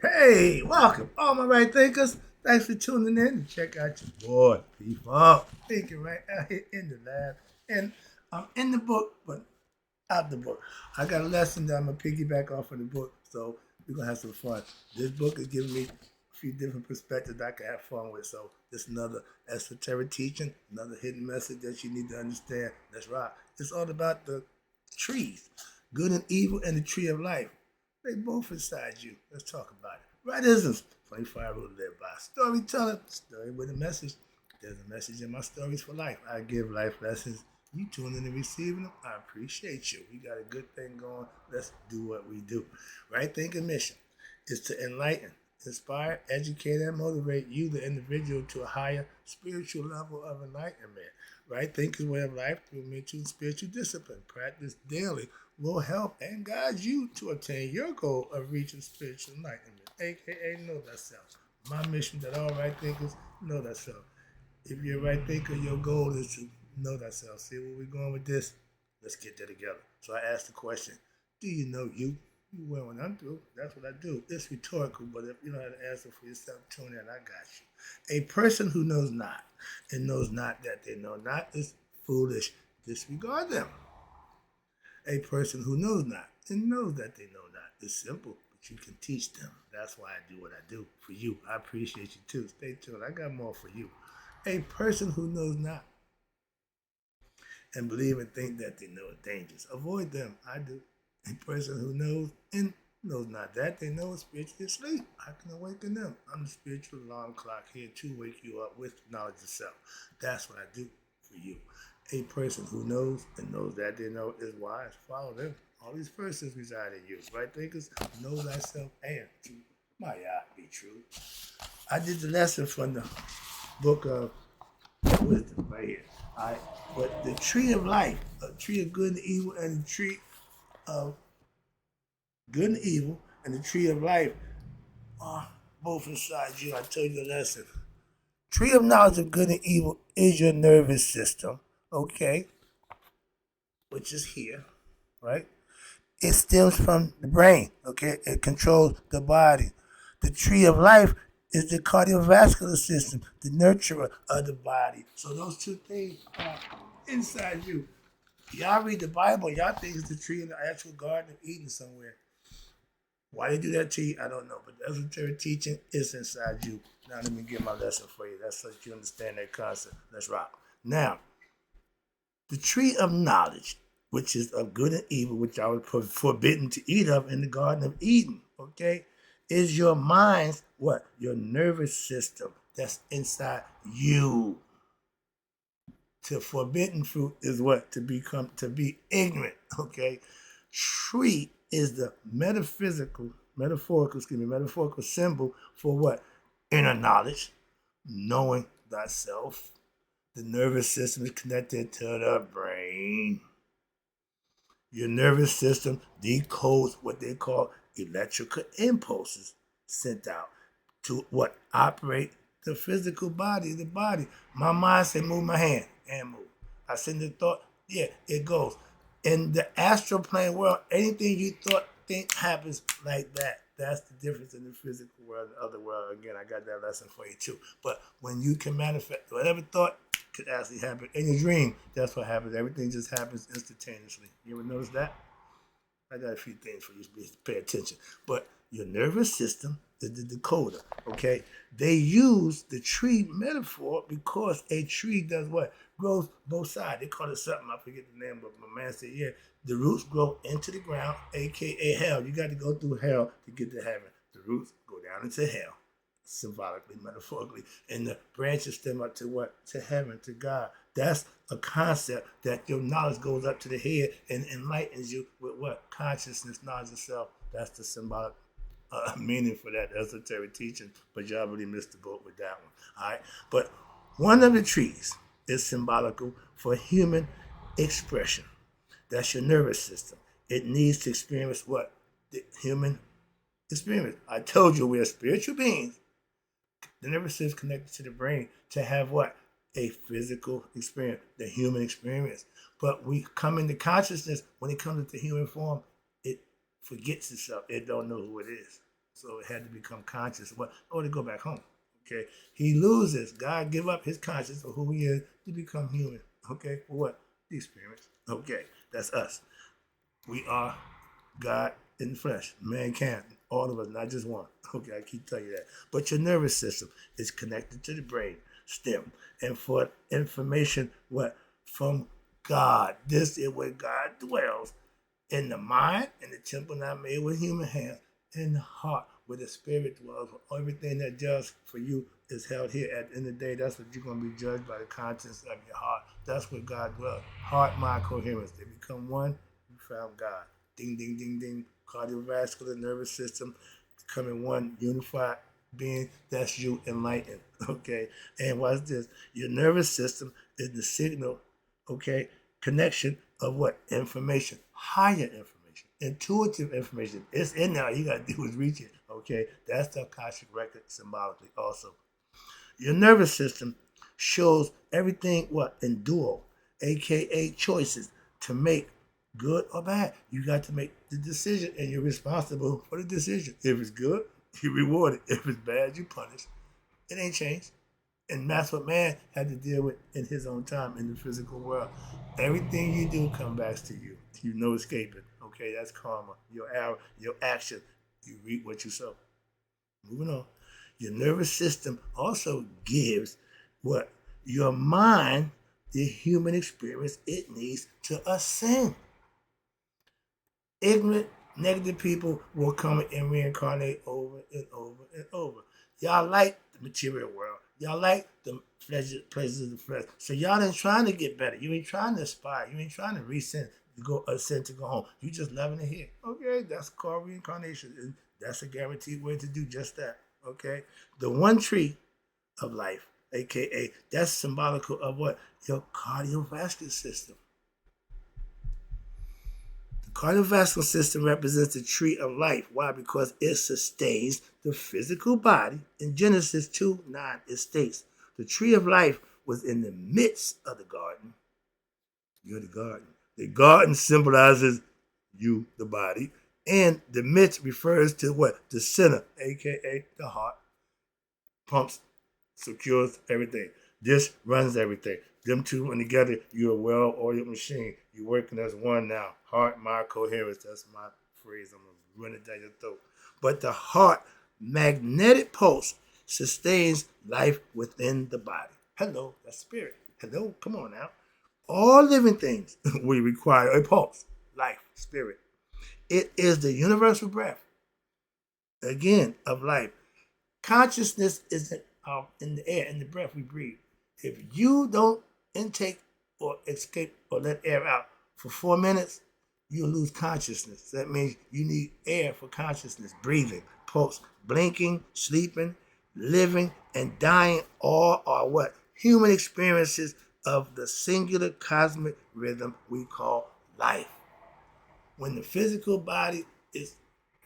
Hey, welcome, all my right thinkers. Thanks for tuning in to check out your boy, P-Funk. Thinking right out here in the lab. And I'm in the book, but out the book. I got a lesson that I'm going to piggyback off of the book, so we're going to have some fun. This book is giving me a few different perspectives that I can have fun with. So this is another esoteric teaching, another hidden message that you need to understand. That's right. It's all about the trees, good and evil, and the tree of life. They both inside you. Let's talk about it. Rightisms, 25 rule to live by. Storyteller, story with a message. There's a message in my stories for life. I give life lessons. You tune in and receiving them. I appreciate you. We got a good thing going. Let's do what we do. Right thinking mission is to enlighten, inspire, educate, and motivate you, the individual, to a higher spiritual level of enlightenment. Right thinking way of life through mental and spiritual discipline. Practice daily will help and guide you to attain your goal of reaching spiritual enlightenment, aka know thyself. My mission that all right thinkers know thyself. If you're a right thinker, your goal is to know thyself. See where we're going with this? Let's get that together. So I asked the question, do you know you? You will when I'm through. That's what I do. It's rhetorical, but if you don't have an answer for yourself, tune in. I got you. A person who knows not and knows not that they know not is foolish. Disregard them. A person who knows not and knows that they know not is simple, but you can teach them. That's why I do what I do for you. I appreciate you too. Stay tuned. I got more for you. A person who knows not and believe and think that they know dangers. Avoid them. I do. A person who knows and knows not that they know is spiritually asleep. I can awaken them. I'm the spiritual alarm clock here to wake you up with knowledge of self. That's what I do for you. A person who knows and knows that they know is wise. Follow them. All these persons reside in you. Right thinkers, know thyself and to my be true. I did the lesson from the book of wisdom right here. All right. But the tree of life, a tree of good and evil, and the tree of good and evil, and the tree of life are both inside you. I told you the lesson. Tree of knowledge of good and evil is your nervous system, okay, which is here, right? It stems from the brain, okay? It controls the body. The tree of life is the cardiovascular system, the nurturer of the body. So those two things are inside you. Y'all read the Bible, y'all think it's the tree in the actual Garden of Eden somewhere. Why they do that to you, I don't know. But the esoteric teaching is inside you. Now let me get my lesson for you. That's so you understand that concept. Let's rock. Now, the tree of knowledge, which is of good and evil, which I was forbidden to eat of in the Garden of Eden, okay, is your mind's what? Your nervous system that's inside you. To forbidden fruit is what? To be ignorant, okay? Tree is the metaphorical symbol for what? Inner knowledge, knowing thyself. The nervous system is connected to the brain. Your nervous system decodes what they call electrical impulses sent out to what? Operate the physical body, the body. My mind say move my hand and move. I send the thought, yeah, it goes. In the astral plane world, anything you think happens like that. That's the difference in the physical world and the other world. Again, I got that lesson for you too. But when you can manifest whatever thought could actually happen in your dream, that's what happens. Everything just happens instantaneously. You ever notice that? I got a few things for you to pay attention. But your nervous system is the decoder, okay? They use the tree metaphor because a tree does what? Grows both sides. They call it something, I forget the name, but my man said, yeah, the roots grow into the ground, aka hell. You got to go through hell to get to heaven. The roots go down into hell, symbolically, metaphorically. And the branches stem up to what? To heaven, to God. That's a concept that your knowledge goes up to the head and enlightens you with what? Consciousness, knowledge of self. That's the symbolic meaning for that esoteric teaching. But y'all really missed the boat with that one. All right. But one of the trees is symbolical for human expression. That's your nervous system. It needs to experience what? The human experience. I told you we are spiritual beings. The nervous system is connected to the brain to have what? A physical experience, the human experience. But we come into consciousness when it comes into human form, it forgets itself. It don't know who it is. So it had to become conscious. What? Oh, to go back home. Okay. He loses. God give up his conscience of who he is to become human. Okay. For what? The experience. Okay. That's us. We are God in the flesh. Mankind. All of us, not just one. Okay, I keep telling you that. But your nervous system is connected to the brain stem. And for information, what? From God. This is where God dwells. In the mind, in the temple not made with human hands, in the heart, where the spirit dwells. Everything that does for you is held here. At the end of the day, that's what you're going to be judged by, the conscience of your heart. That's where God dwells. Heart, mind, coherence. They become one. You found God. Ding, ding, ding, ding. Cardiovascular, nervous system, becoming one unified being. That's you enlightened. Okay. And watch this. Your nervous system is the signal. Okay. Connection of what? Information. Higher information. Intuitive information. It's in there. All you got to do is reach it. Okay. That's the Akashic record symbolically also. Your nervous system shows everything what? In dual, aka choices to make, good or bad. You got to make the decision and you're responsible for the decision. If it's good, you reward it. If it's bad, you punish. It ain't changed. And that's what man had to deal with in his own time in the physical world. Everything you do comes back to you. You no escaping. Okay, that's karma. Your action. You reap what you sow. Moving on. Your nervous system also gives what? Your mind the human experience it needs to ascend. Ignorant, negative people will come and reincarnate over and over and over. Y'all like the material world. Y'all like the pleasures of the flesh. So y'all ain't trying to get better. You ain't trying to aspire. You ain't trying to ascend to go home. You just loving it here. Okay, that's called reincarnation. And that's a guaranteed way to do just that. Okay, the one tree of life, aka that's symbolical of what? Your cardiovascular system. The cardiovascular system represents the tree of life. Why? Because it sustains the physical body. In Genesis 2:9, it states, the tree of life was in the midst of the garden. You're the garden. The garden symbolizes you, the body. And the midst refers to what? The center, aka the heart. Pumps, secures everything. This runs everything. Them two when together, you're a well-oiled machine. You're working as one now. Heart, mind, coherence. That's my phrase. I'm going to run it down your throat. But the heart magnetic pulse sustains life within the body. Hello, that's spirit. Hello, come on now. All living things will require a pulse, life, spirit. It is the universal breath, again, of life. Consciousness is in the air, in the breath we breathe. If you don't intake or escape or let air out for 4 minutes, you lose consciousness. That means you need air for consciousness, breathing, pulse, blinking, sleeping, living, and dying. All are what? Human experiences of the singular cosmic rhythm we call life. When the physical body is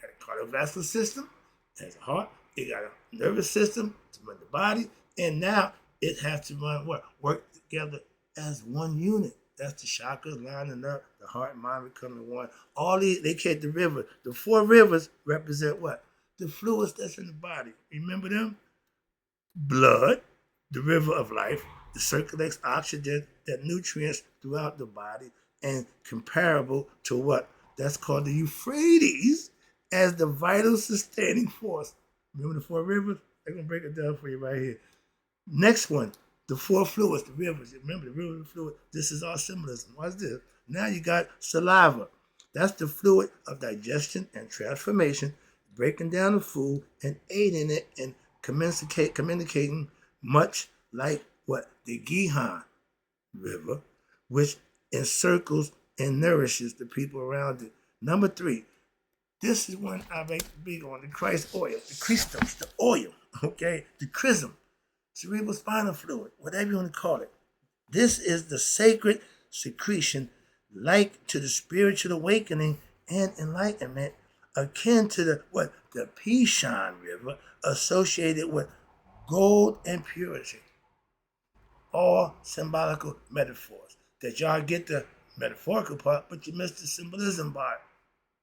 got a cardiovascular system, it has a heart, it got a nervous system to run the body, and now it has to run what? Work together as one unit. That's the chakras lining up, the heart and mind becoming one. All these, they carry the river. The 4 rivers represent what? The fluids that's in the body. Remember them? Blood, the river of life, that circulates oxygen and nutrients throughout the body, and comparable to what? That's called the Euphrates as the vital sustaining force. Remember the 4 rivers? I'm going to break it down for you right here. Next one, the 4 fluids, the rivers. Remember the river and fluid? This is all symbolism. What's this? Now you got saliva. That's the fluid of digestion and transformation, breaking down the food and aiding it in communicating, much like what? The Gihon River, which encircles and nourishes the people around it. Number 3, this is one I make big on, the Christ oil, the Christos, the oil, okay? The chrism, cerebral spinal fluid, whatever you want to call it. This is the sacred secretion like to the spiritual awakening and enlightenment, akin to the what? The Pishon River, associated with gold and purity. All symbolical metaphors. That y'all get the metaphorical part, but you miss the symbolism part.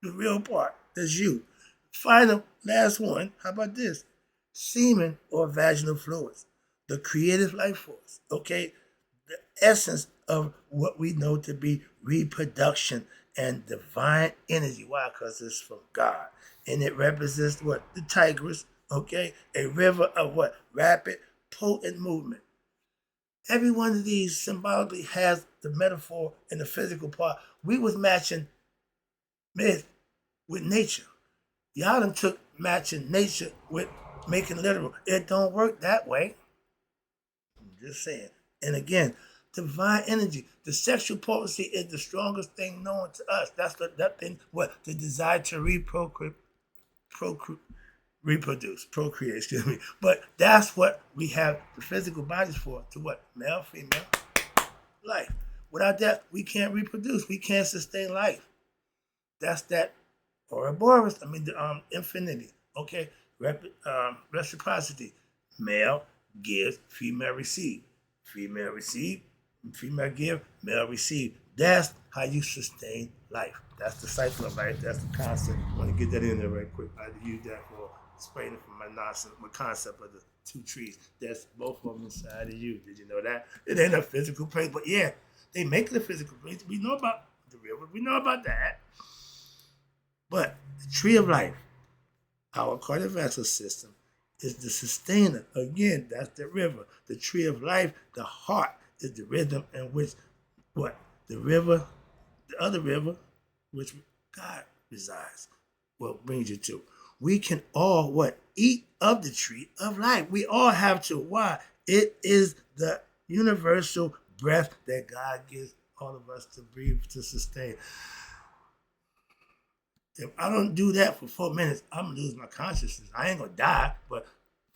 The real part. That's you. Final, last one. How about this? Semen or vaginal fluids, the creative life force. Okay, the essence of what we know to be reproduction and divine energy. Why? Because it's from God. And it represents what? The Tigris, okay? A river of what? Rapid, potent movement. Every one of these symbolically has the metaphor and the physical part. We was matching myth with nature. Y'all done took matching nature with making literal. It don't work that way. I'm just saying. And again, divine energy. The sexual potency is the strongest thing known to us. That's that thing. What the desire to procreate. Excuse me. But that's what we have the physical bodies for. To what? Male, female, life. Without that, we can't reproduce. We can't sustain life. That's that Ouroboros. I mean the infinity. Okay, reciprocity. Male gives, female receive. Female receive, female give, male receive. That's how you sustain life. That's the cycle of life. That's the concept. I want to get that in there right quick. I use that for explaining for my nonsense, my concept of the two trees. That's both of them inside of you. Did you know that? It ain't a physical place, but yeah, they make it a physical place. We know about the river. We know about that. But the tree of life, our cardiovascular system, is the sustainer. Again, that's the river. The tree of life, the heart, is the rhythm in which what? The river, the other river, which God resides, what brings you to. We can all what? Eat of the tree of life. We all have to. Why? It is the universal breath that God gives all of us to breathe, to sustain. If I don't do that for 4 minutes, I'm gonna lose my consciousness. I ain't gonna die, but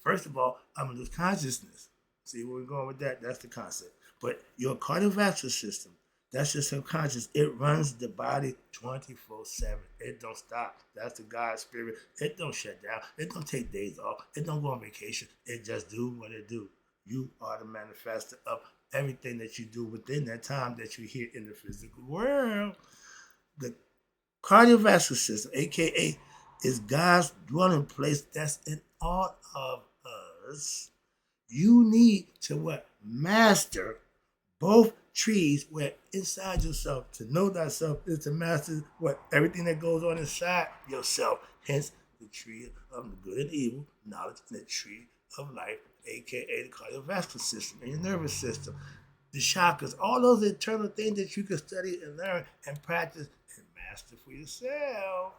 first of all, I'm gonna lose consciousness. See where we're going with that? That's the concept. But your cardiovascular system, that's your subconscious. It runs the body 24/7. It don't stop. That's the God spirit. It don't shut down. It don't take days off. It don't go on vacation. It just do what it do. You are the manifester of everything that you do within that time that you're here in the physical world. The cardiovascular system, aka, is God's dwelling place that's in all of us. You need to what? Master both trees where inside yourself. To know thyself is to master what? Everything that goes on inside yourself. Hence the tree of the good and evil, knowledge, and the tree of life, aka the cardiovascular system and your nervous system. The chakras, all those internal things that you can study and learn and practice and master for yourself.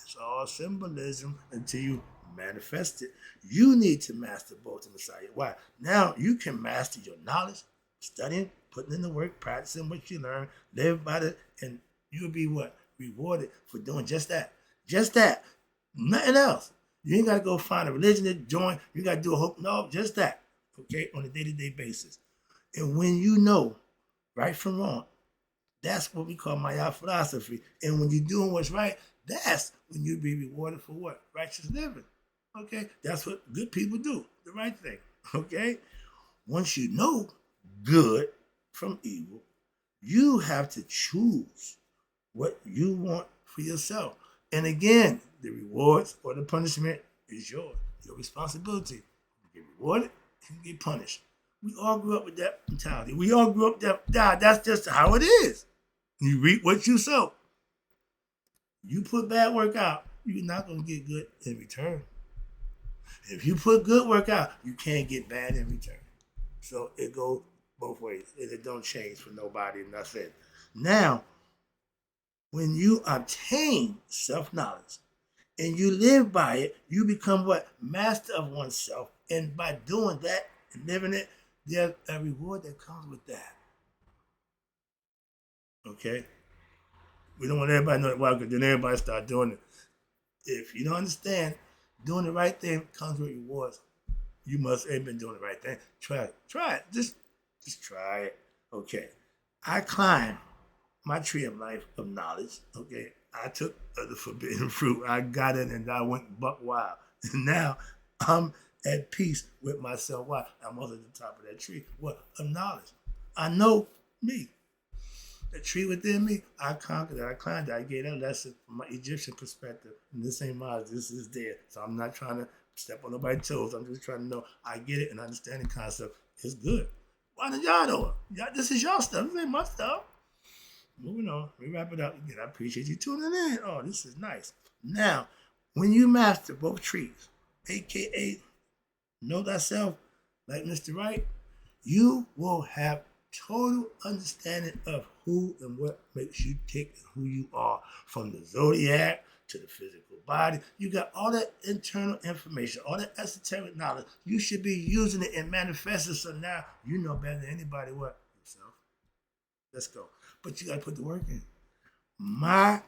It's all symbolism until you manifest it. You need to master both inside you. Why? Now you can master your knowledge, studying, putting in the work, practicing what you learn, live by it, and you'll be what? Rewarded for doing just that. Just that. Nothing else. You ain't got to go find a religion to join. You got to do a hope. No, just that. Okay? On a day-to-day basis. And when you know right from wrong, that's what we call Maya philosophy. And when you're doing what's right, that's when you be rewarded for what? Righteous living. Okay? That's what good people do. The right thing. Okay? Once you know good from evil, you have to choose what you want for yourself. And again, the rewards or the punishment is yours. Your responsibility. You get rewarded, you get punished. We all grew up with that mentality. We all grew up that's just how it is. You reap what you sow. You put bad work out, you're not going to get good in return. If you put good work out, you can't get bad in return. So it goes both ways. It don't change for nobody, nothing. Now, when you obtain self-knowledge and you live by it, you become what? Master of oneself. And by doing that and living it, there's a reward that comes with that. Okay? We don't want everybody to know it well, because then everybody start doing it. If you don't understand, doing the right thing comes with rewards. You must have been doing the right thing. Try it. Try it. Just try it. Okay. I climbed my tree of life of knowledge. Okay. I took the forbidden fruit. I got it and I went buck wild. And now I'm at peace with myself. Why? I'm also at the top of that tree. What? Of knowledge. I know me. the tree within me, I conquered it. I climbed it. I gave that lesson from my Egyptian perspective. And this ain't mine. This is there. So I'm not trying to step on nobody's toes. I'm just trying to know I get it and understand the concept. It's good. Why did y'all know it? This is y'all stuff. This ain't my stuff. Moving on. We wrap it up again. I appreciate you tuning in. Oh, this is nice. Now, when you master both trees, aka know thyself, like Mr. Wright, you will have total understanding of who and what makes you tick and who you are, from the zodiac to the physical body. You got all that internal information, all that esoteric knowledge. You should be using it and manifesting. So now you know better than anybody what yourself. Let's go. But you got to put the work in. My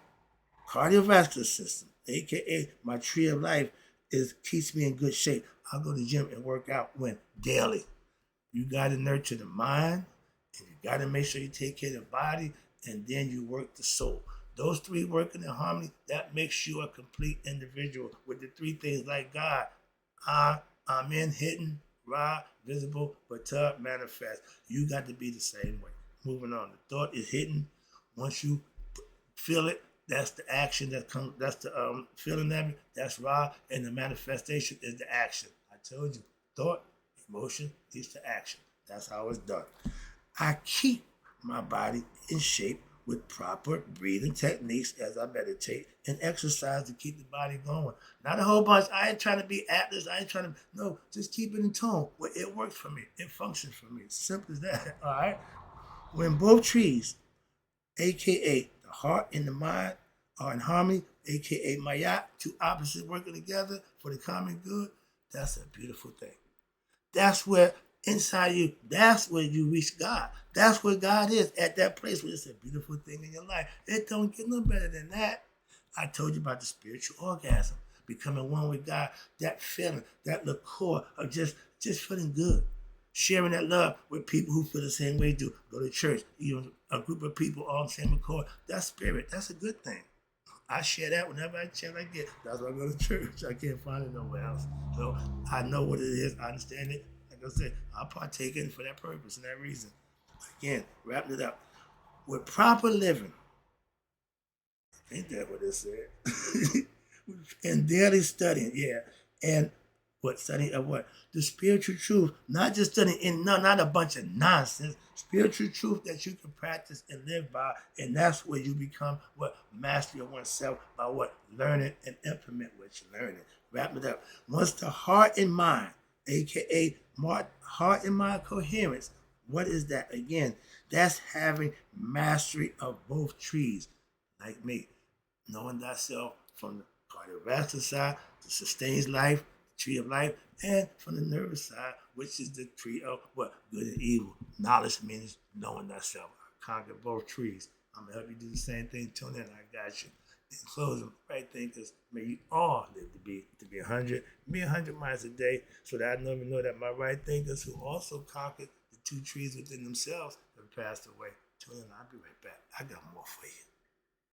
cardiovascular system, aka my tree of life, keeps me in good shape. I'll go to the gym and work out when daily. You got to nurture the mind, and you got to make sure you take care of the body, and then you work the soul. Those three working in harmony, that makes you a complete individual with the three things like God. I'm in, hidden, raw, visible, but manifest. You got to be the same way. Moving on. The thought is hidden. Once you feel it, that's the action that comes. That's the feeling of it. That's raw, and the manifestation is the action. I told you, thought, emotion leads to action. That's how it's done. I keep my body in shape with proper breathing techniques as I meditate and exercise to keep the body going. Not a whole bunch. I ain't trying to be Atlas. I ain't trying to. No, just keep it in tone. Well, it works for me. It functions for me. Simple as that. All right. When both trees, aka the heart and the mind, are in harmony, aka Mayat, two opposites working together for the common good, that's a beautiful thing. That's where inside you, that's where you reach God. That's where God is, at that place where it's a beautiful thing in your life. It don't get no better than that. I told you about the spiritual orgasm, becoming one with God, that feeling, that liqueur of just feeling good. Sharing that love with people who feel the same way you do. Go to church, even a group of people all in the same accord. That's spirit. That's a good thing. I share that whenever I chance I get. That's why I go to church. I can't find it nowhere else. So I know what it is. I understand it. Like I said, I'll partake in it for that purpose and that reason. Again, wrapping it up. With proper living, ain't that what it said? And daily studying, yeah. And what studying of what? The spiritual truth, not just studying in not a bunch of nonsense. Spiritual truth that you can practice and live by, and that's where you become what mastery of oneself by what learning and implement what you're learning. Wrap it up. Once the heart and mind, aka heart and mind coherence, what is that? Again, that's having mastery of both trees, like me, knowing thyself from the cardiovascular side, that sustains life, the tree of life, and from the nervous side, which is the tree of what? Good and evil. Knowledge means knowing thyself. Conquer both trees. I'm going to help you do the same thing. Tune in. I got you. In closing, right thinkers, may you all live to be 100, me 100 miles a day, so that I never know that my right thinkers who also conquered the two trees within themselves have passed away. Tune in. I'll be right back. I got more for you.